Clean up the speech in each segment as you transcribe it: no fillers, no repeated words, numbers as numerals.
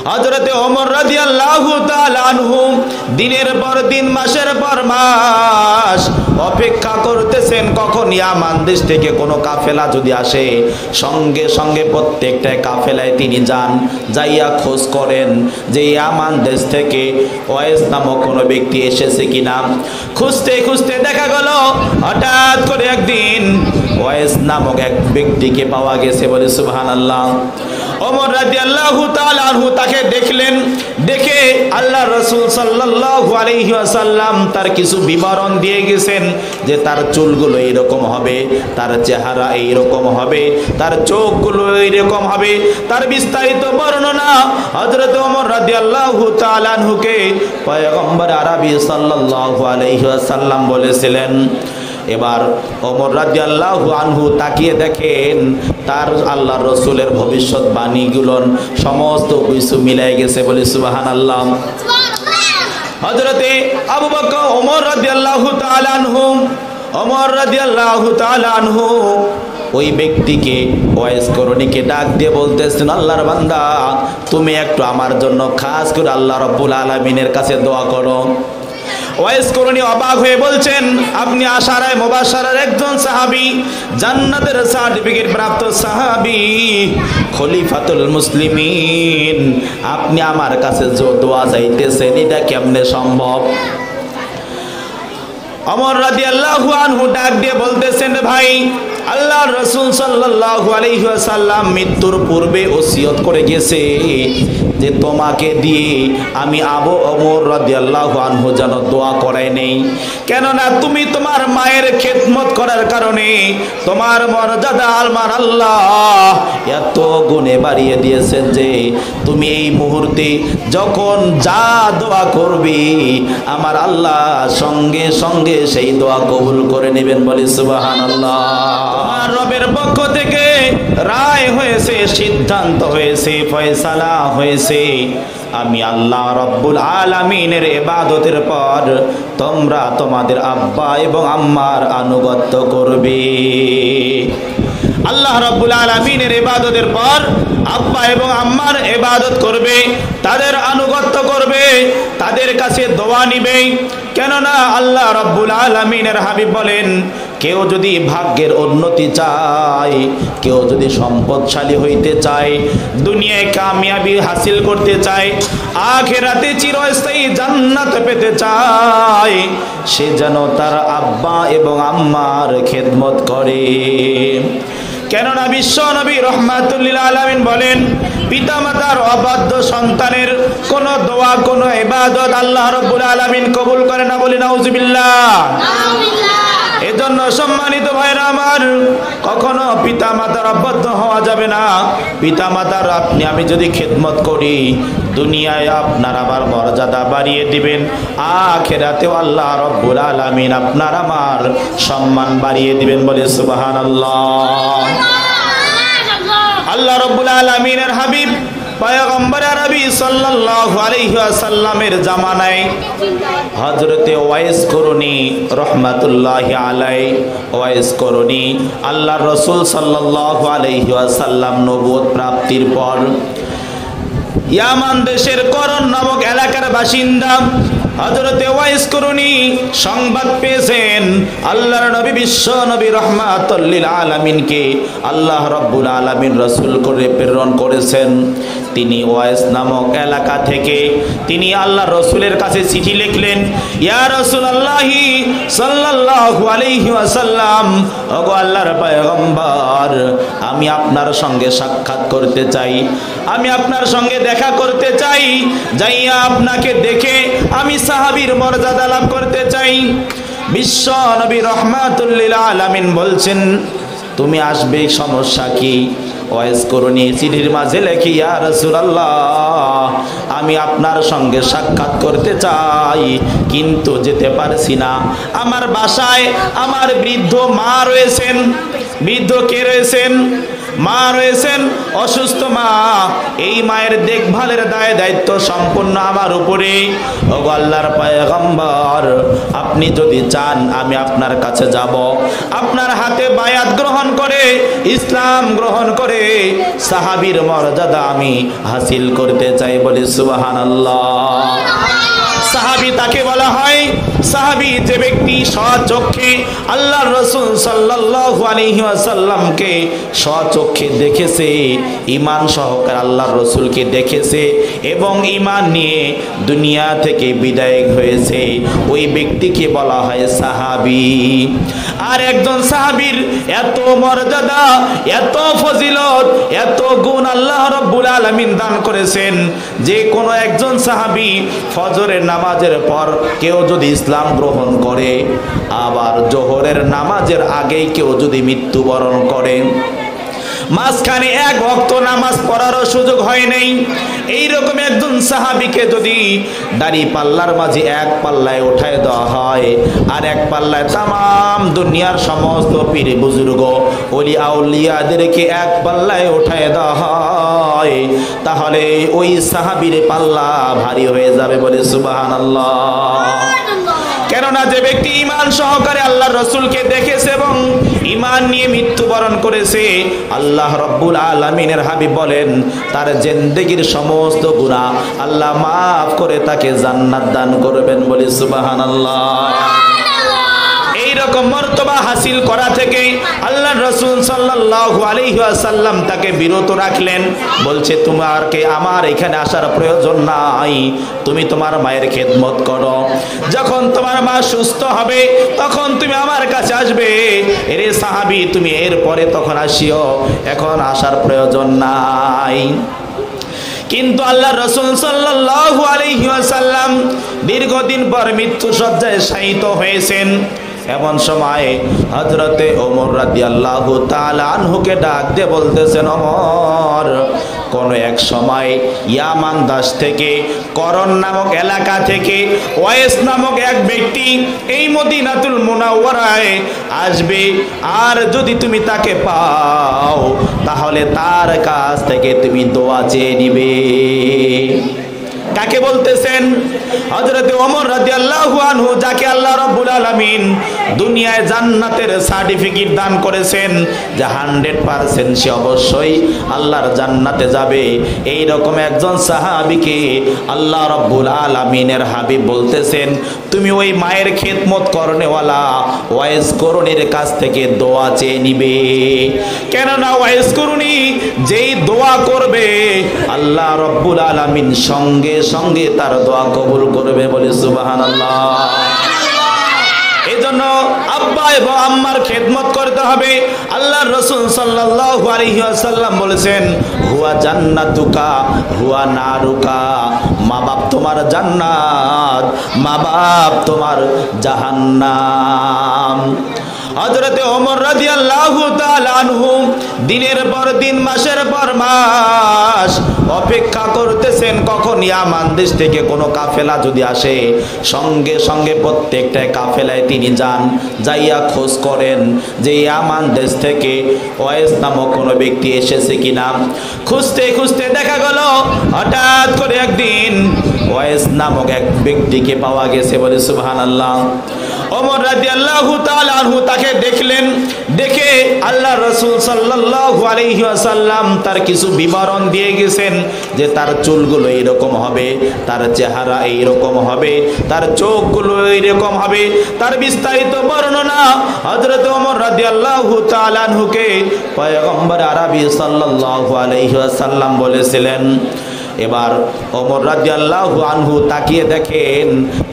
হযরতে ওমর রাদিয়াল্লাহু তাআলা আনহু দিনের পর দিন মাসের পর মাস অপেক্ষা করতেছেন কখন ইয়ামান দেশ থেকে কোনো কাফেলা যদি আসে। সঙ্গে সঙ্গে প্রত্যেকটা কাফেলায় তিনি যান, যাইয়া খোঁজ করেন যে ইয়ামান দেশ থেকে ওয়াইস নামক কোনো ব্যক্তি এসেছে কিনা। খুঁজতে খুঁজতে দেখা গেল হঠাৎ করে একদিন ওয়াইস নামক এক ব্যক্তিকে পাওয়া গেছে। বলে সুবহানাল্লাহ। ওমর রাদিয়াল্লাহু তাআলা আনহু তাকে দেখলেন, দেখে আল্লাহ রাসূল সাল্লাল্লাহু আলাইহি ওয়াসাল্লাম তার কিছু বিবরণ দিয়ে গেছেন যে তার চুলগুলো এইরকম হবে, তার চেহারা এইরকম হবে, তার চোখগুলো এইরকম হবে, তার বিস্তারিত বর্ণনা হযরত ওমর রাদিয়াল্লাহু তাআলা আনহুকে পয়গম্বর আরবি সাল্লাল্লাহু আলাইহি ওয়াসাল্লাম বলেছিলেন। এবার ওমর রাদিয়াল্লাহু আনহু তাকিয়ে দেখেন তার আল্লাহর রাসূলের ভবিষ্যৎবাণীগুলো সমস্ত কিছু মিলে গেছে। বলে সুবহানাল্লাহ। হযরতে আবু বকর ওমর রাদিয়াল্লাহু তাআলা আনহু ওই ব্যক্তিকে ওয়াইস করণীকে ডাক দিয়ে বলতেছেন, আল্লাহর বান্দা তুমি একটু আমার জন্য খাস করে আল্লাহ রাব্বুল আলামিনের কাছে দোয়া করো। ওয়াইস করণী অবাক হয়ে বলছেন, আপনি আশারায়ে মুবাশশারার একজন সাহাবী, জান্নাতের সার্টিফিকেট প্রাপ্ত সাহাবী, খলিফাতুল মুসলিমিন, আপনি আমার কাছে যে দোয়া চাইতেছেন এটা কেমনে সম্ভব? ওমর রাদিয়াল্লাহু আনহু ডাক দিয়ে বলতেছেন, ভাই আল্লাহর রাসূল সাল্লাল্লাহু আলাইহি ওয়াসাল্লাম মৃত্যুর পূর্বে ওসিয়ত করে গেছে যে তোমাকে দিয়ে আমি আবু ওমর রাদিয়াল্লাহু আনহু যেন দোয়া করাই নেই, কেননা তুমি তোমার মায়ের খেদমত করার কারণে তোমার মর্যাদা আমার আল্লাহ এত গুণে বাড়িয়ে দিয়েছেন যে তুমি এই মুহূর্তে যখন যা দোয়া করবি আমার আল্লাহ সঙ্গে সঙ্গে সেই দোয়া কবুল করে নেবেন। বলে সুবহানাল্লাহ। আমার রবের পক্ষ থেকে রায় হয়েছে, সিদ্ধান্ত হয়েছে, ফয়সালা হয়েছে, আমি আল্লাহ রব্বুল আলামিনের ইবাদতের পর তোমরা তোমাদের আব্বা এবং আম্মার আনুগত্য করবে। আল্লাহ রব্বুল আলামিনের ইবাদতের পর আব্বা এবং আম্মার ইবাদত করবে, তাদের আনুগত্য করবে, তাদের কাছে দোয়া নিবে। কেননা আল্লাহ রব্বুল আলামিনের হাবিব বলেন, কেউ যদি ভাগ্যের উন্নতি চায়, কেউ যদি সম্পদশালী হইতে চায়, দুনিয়ায় কামিয়াবি হাসিল করতে চায়, আখিরাতে চিরস্থায়ী জান্নাত পেতে চায়, সে যেন তার আব্বা এবং আম্মার খেদমত করে। কেননা বিশ্ব নবী রাহমাতুল লিল আলামিন বলেন, পিতামাতার অবাধ্য সন্তানের কোন দোয়া কোন ইবাদত আল্লাহ রাব্বুল আলামিন কবুল করে না। বলি নাউজুবিল্লাহ। এজন্য সম্মানিত ভাইরা আমার, কখনো পিতামাতার অবাধ্য হওয়া যাবে না। পিতামাতার আমি যদি খেদমত করি, দুনিয়ায় আপনার আমার মর্যাদা বাড়িয়ে দিবেন, আখিরাতেও আল্লাহ রাব্বুল আলামিন আপনার আমার সম্মান বাড়িয়ে দিবেন। বলে সুবহানাল্লাহ। আল্লাহ রাব্বুল আলামিনের হাবিব পয়গম্বর আরবি সাল্লাল্লাহু আলাইহি ওয়াসাল্লামের জামানায় হযরতে ওয়াইস করণী রাহমাতুল্লাহি আলাইহি, ওয়াইস করণী আল্লাহর রাসূল সাল্লাল্লাহু আলাইহি ওয়াসাল্লাম নবুয়ত প্রাপ্তির পর ইয়ামান দেশের করণ নামক এলাকার বাসিন্দা হযরতে ওয়াইস করণী সংবাদ পেয়েছেন আল্লাহর নবী বিশ্ব নবী রাহমাতুল লিল আলামিনকে আল্লাহ রাব্বুল আলামিন রাসূল করে প্রেরণ করেছেন। তিনি ওয়াইস নামক এলাকা থেকে তিনি আল্লাহর রাসূলের কাছে চিঠি লিখলেন, ইয়া রাসূলুল্লাহি সাল্লাল্লাহু আলাইহি ওয়াসাল্লাম, ওগো আল্লাহর পয়গম্বর, আমি আপনার সঙ্গে সাক্ষাৎ করতে চাই, আমি আপনার সঙ্গে দেখা করতে চাই, যাইয়া আপনাকে দেখে আমি সাহাবীর মর্যাদা লাভ করতে চাই। বিশ্ব নবী রাহমাতুল লিল আলামিন বলছেন, তুমি আসবে, সমস্যা কি? ওয়াইস করণী চিঠির মাঝে লেখি, ইয়া রাসূলুল্লাহ, আমি আপনার সঙ্গে সাক্ষাৎ করতে চাই কিন্তু যেতে পারছি না। আমার বাসায় আমার বৃদ্ধ মা রয়েছেন। বৃদ্ধ কে রয়েছেন? মা রয়েছেন অসুস্থ মা, এই মায়ের দেখভালের দায় দায়িত্ব সম্পূর্ণ আমার উপরে। ওগো আল্লাহর পয়গম্বর, আপনি যদি চান আমি আপনার কাছে যাব, আপনার হাতে বায়াত গ্রহণ করে ইসলাম গ্রহণ করে সাহাবীর মর্যাদা আমি হাসিল করতে চাই, বলি সুবহানাল্লাহ। সাহাবী তাকে বলা হয়, সাহাবী যে ব্যক্তি স্বচক্ষে আল্লাহর রাসূল সাল্লাল্লাহু আলাইহি ওয়াসাল্লামকে স্বচক্ষে দেখেছে, ঈমান সহকারে আল্লাহর রাসূলকে দেখেছে এবং ঈমান নিয়ে দুনিয়া থেকে বিদায় হয়েছে, ওই ব্যক্তিকে বলা হয় সাহাবী। আর একজন সাহাবীর এত মর্যাদা, এত ফজিলত, এত গুণ আল্লাহ রাব্বুল আলামিন দান করেছেন যে কোনো একজন সাহাবী ফজরের নামাজের পর কেউ যদি ইসলাম গ্রহণ করে, আবার জোহরের নামাজের আগেই কেউ যদি মৃত্যুবরণ করে, মাঝখানে এক ওয়াক্ত নামাজ পড়ারও সুযোগ হয় নাই, এইরকম একজন সাহাবীকে যদি দাড়ি পাল্লার মাঝে এক পাল্লায় উঠায় দেওয়া হয় আর এক পাল্লায় তামাম দুনিয়ার সমস্ত পীর বুজুর্গ ওলি আউলিয়াদেরকে এক পাল্লায় উঠায় দেওয়া হয়, তাহলে ওই সাহাবীর পাল্লা ভারী হয়ে যাবে, বলে সুবহানাল্লাহ। কেননা যে ব্যক্তি ঈমান সহকারে আল্লাহর রাসূলকে দেখেছে এবং ঈমান নিয়ে মৃত্যুবরণ করেছে, আল্লাহ রাব্বুল আলামিনের হাবিব বলেন তার জিন্দেগীর সমস্ত গুনাহ আল্লাহ মাফ করে তাকে জান্নাত দান করবেন, বলে সুবহানাল্লাহ। এইরকম মর্তবা হাসিল করা থেকে আল্লাহর রাসূল সাল্লাল্লাহু আলাইহি ওয়াসাল্লাম তাকে বিরত রাখলেন, বলছে তোমারকে আমার এখানে আসার প্রয়োজন নাই, তুমি তোমার মায়ের খেদমত করো, যখন তোমার মা সুস্থ হবে তখন তুমি আমার কাছে আসবে, এরে সাহাবী তুমি এরপরে তখন আসিও, এখন আসার প্রয়োজন নাই। কিন্তু আল্লাহর রাসূল সাল্লাল্লাহু আলাইহি ওয়াসাল্লাম দীর্ঘদিন পর মৃত্যু শয্যায় শায়িত হয়েছেন। এমন সময় হযরতে ওমর রাদিয়াল্লাহু তাআলা আনহুকে ডাক দিয়ে বলতেছেন, ওমর, কোন এক সময় ইয়ামান দেশ থেকে করন নামক এলাকা থেকে ওয়াইস নামক এক ব্যক্তি এই মদিনাতুল মুনাওয়ারায় আসবে, আর যদি তুমি তাকে পাও তাহলে তার কাছ থেকে তুমি দোয়া চেয়ে নিবে। কাকে বলতেছেন? হযরতে ওমর রাদিয়াল্লাহু আনহু, যাকে আল্লাহ রাব্বুল আলামিন দুনিয়ায় জান্নাতের সার্টিফিকেট দান করেছেন যে 100% সে অবশ্যই আল্লাহর জান্নাতে যাবে, এই রকম একজন সাহাবীকে আল্লাহ রাব্বুল আলামিনের হাবিব বলতেছেন তুমি ওই মায়ের খেদমত করনেওয়ালা ওয়াইস করুণীর কাছ থেকে দোয়া চেয়ে নিবে। কেননা ওয়াইস করুণী যেই দোয়া করবে আল্লাহ রাব্বুল আলামিন সঙ্গে সঙ্গে তার দোয়া কবুল করবে, বলে সুবহানাল্লাহ। এজন্য আব্বা এবং আম্মার খেদমত করতে হবে। আল্লাহর রাসূল সাল্লাল্লাহু আলাইহি ওয়াসাল্লাম বলেছেন হুয়া জান্নাতুকা হুয়া নারুকা, মা বাপ তোমার জান্নাত, মা বাপ তোমার জাহান্নাম। হযরতে ওমর রাদিয়াল্লাহু তাআলা আনহু দিনের পর দিন, মাসের পর মাস অপেক্ষা করতেছেন কখন ইয়ামান দেশ থেকে কোনো কাফেলা যদি আসে, সঙ্গে সঙ্গে প্রত্যেকটা কাফেলায় তিনি যান, যাইয়া খোঁজ করেন যে ইয়ামান দেশ থেকে ওয়াইস নামক কোনো ব্যক্তি এসেছে কিনা। খুঁজতে খুঁজতে দেখা গেল হঠাৎ করে একদিন ওয়াইস নামক এক ব্যক্তিকে পাওয়া গেছে, বলে সুবহানাল্লাহ। ওমর রাদিয়াল্লাহু তাআলা আনহু তাকে দেখলেন, দেখে আল্লাহর রাসূল সাল্লাল্লাহু আলাইহি ওয়াসাল্লাম তার কিছু বিবরণ দিয়ে গেছেন যে তার চুলগুলো এইরকম হবে, তার চেহারা এইরকম হবে, তার চোখগুলো এইরকম হবে, তার বিস্তারিত বর্ণনা হযরত ওমর রাদিয়াল্লাহু তাআলা আনহুকে পয়গম্বর আরবি সাল্লাল্লাহু আলাইহি ওয়াসাল্লাম বলেছিলেন। এবার ওমর রাদিয়াল্লাহু আনহু তাকিয়ে দেখেন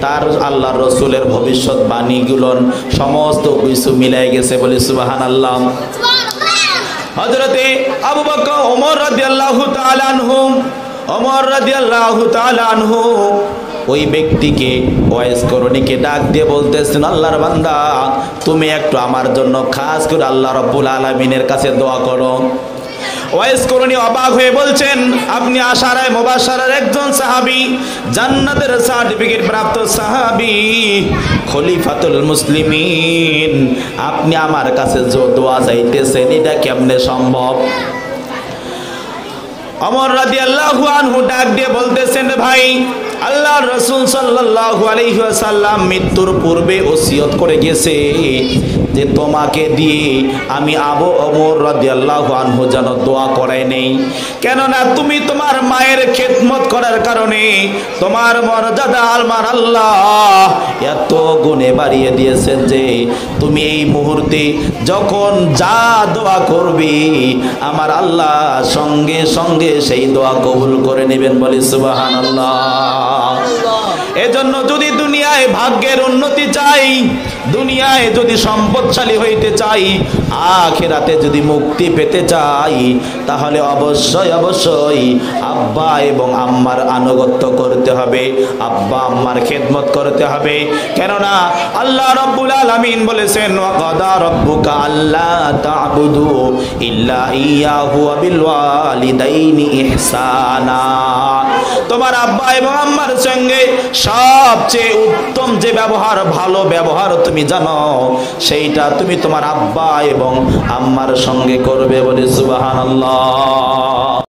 তার আল্লাহর রাসূলের ভবিষ্যৎবাণীগুলো সমস্ত কিছু মিলে গেছে, বলে সুবহানাল্লাহ। হযরতে আবু বকর ওমর রাদিয়াল্লাহু তাআলা আনহু, ওমর রাদিয়াল্লাহু তাআলা আনহু ওই ব্যক্তিকে ওয়াইস করণীকে ডাক দিয়ে বলতেছেন, আল্লাহর বান্দা তুমি একটু আমার জন্য খাস করে আল্লাহ রাব্বুল আলামিনের কাছে দোয়া করো। ওয়াইস করণী অবাক হয়ে বলছেন, আপনি আশারায়ে মুবাশশারার একজন সাহাবী, জান্নাতের সার্টিফিকেট প্রাপ্ত সাহাবী, খলিফাতুল মুসলিমিন, আপনি আমার কাছে যে দোয়া চাইতেছেন এটা কেমনে সম্ভব? ওমর রাদিয়াল্লাহু আনহু ডাক দিয়ে বলতেছেন, ভাই আল্লাহর রাসূল সাল্লাল্লাহু আলাইহি ওয়াসাল্লাম মৃত্যুর পূর্বে ওসিয়ত করে গেছে যে তোমাকে দিয়ে আমি আবু ওমর রাদিয়াল্লাহু আনহু যেন দোয়া করাই নেই, কেননা তুমি তোমার মায়ের খেদমত করার কারণে তোমার মর্যাদা আমার আল্লাহ এত গুণে বাড়িয়ে দিয়েছেন যে তুমি এই মুহূর্তে যখন যা দোয়া করবি আমার আল্লাহ সঙ্গে সঙ্গে সেই দোয়া কবুল করে নেবেন, বলি সুবহানাল্লাহ। এজন্য যদি দুনিয়ায় ভাগ্যের উন্নতি চাই, দুনিয়ায় যদি সম্পদশালী হইতে চাই, আখিরাতে যদি মুক্তি পেতে চাই, তাহলে অবশ্যই অবশ্যই আব্বা এবং আম্মার আনুগত্য করতে হবে, আব্বা আম্মার খেদমত করতে হবে। কেননা আল্লাহ রাব্বুল আলামিন বলেছেন, ওয়া কাদা রাব্বুকা আল্লা তা'বুদু ইল্লা ইয়াহু ওয়া বিল ওয়ালিদাইনি ইহসানা। তোমার আব্বা এবং আম্মার সঙ্গে সবচেয়ে উত্তম যে ব্যবহার, ভালো ব্যবহার তুমি জানো, সেইটা তুমি তোমার আব্বা এবং আম্মার সঙ্গে করবে, বলে সুবহানাল্লাহ।